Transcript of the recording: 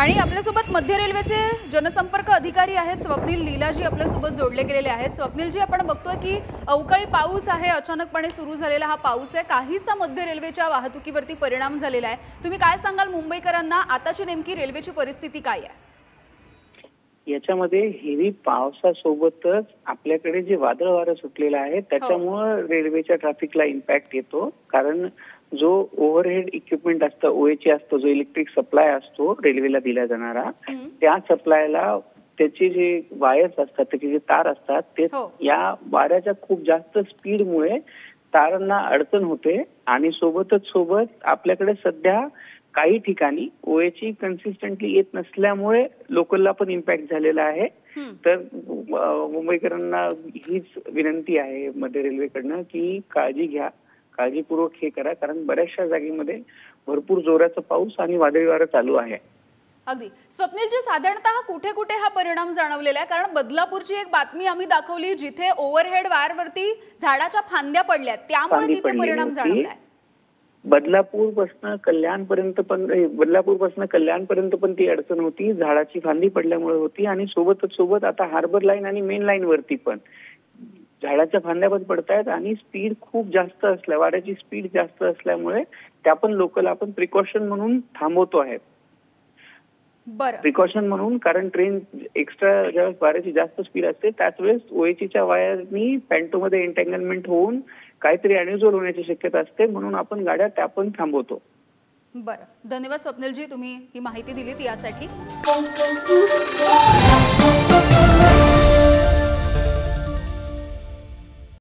आणि आपल्यासोबत मध्य रेल्वेचे जनसंपर्क अधिकारी आहेत स्वप्नील लीलाजी आपल्यासोबत जोडले गेलेले आहेत। स्वप्नीलजी, आपण बघतोय की अवकाळी पाऊस आहे, अचानकपणे सुरू झालेला हा पाऊस आहे, काहीसा मध्य रेल्वेच्या वाहतुकीवरती परिणाम झालेला आहे। तुम्ही काय सांगाल मुंबईकरांना आताची नेमकी रेल्वेची परिस्थिती काय आहे? याच्यामध्ये हेवी पावसासोबतच आपल्याकडे जे वादळ वारं सुटलेलं आहे त्याच्यामुळे रेल्वेच्या ट्रॅफिकला इम्पॅक्ट येतो। कारण जो ओव्हरहेड इक्विपमेंट असतं, ओएची असतो, जो इलेक्ट्रिक सप्लाय असतो रेल्वेला दिला जाणारा, त्या सप्लायला त्याचे जे वायर्स असतात, त्याचे जे तार असतात, ते या वाऱ्याच्या खूप जास्त स्पीडमुळे तारांना अडचण होते। आणि सोबत आपल्याकडे सध्या काही ठिकाणी ओएची कन्सिस्टंटली येत नसल्यामुळे लोकलला पण इम्पॅक्ट झालेला आहे। तर मुंबईकरांना हीच विनंती आहे मध्य रेल्वेकडनं की काळजी घ्या, काळजीपूर्वक हे करा, कारण बऱ्याचशा जागेमध्ये भरपूर जोराचा पाऊस आणि वादळी वारं चालू आहे। अगदी स्वप्नीलजी, साधारणतः कुठे कुठे हा परिणाम जाणवलेला आहे? कारण बदलापूरची एक बातमी आम्ही दाखवली जिथे ओव्हरहेड वायरवरती झाडाच्या फांद्या पडल्या, त्यामुळे तिथे परिणाम जाणवलाय। बदलापूरपासून कल्याणपर्यंत पण ती अडचण होती, झाडाची फांदी पडल्यामुळे होती। आणि सोबत आता हार्बर लाईन आणि मेन लाईन वरती पण झाडाच्या फांद्या पण पडतायत आणि स्पीड खूप जास्त असल्या, वाऱ्याची स्पीड जास्त असल्यामुळे त्या पण लोकल आपण प्रिकॉशन म्हणून थांबवतो आहे। प्रिकॉशन म्हणून, कारण ट्रेन एक्स्ट्रा ज्यावेळेस वाऱ्याची जास्त स्पीड असते त्याच वेळेस ओएचच्या वायरनी पॅन्टोमध्ये एंटँगलमेंट होऊन काहीतरी अनयुज्युअल होण्याची शक्यता असते, म्हणून आपण गाड्या त्या पण थांबवतो। बरं, धन्यवाद स्वप्नीलजी, तुम्ही ही माहिती दिलीत यासाठी।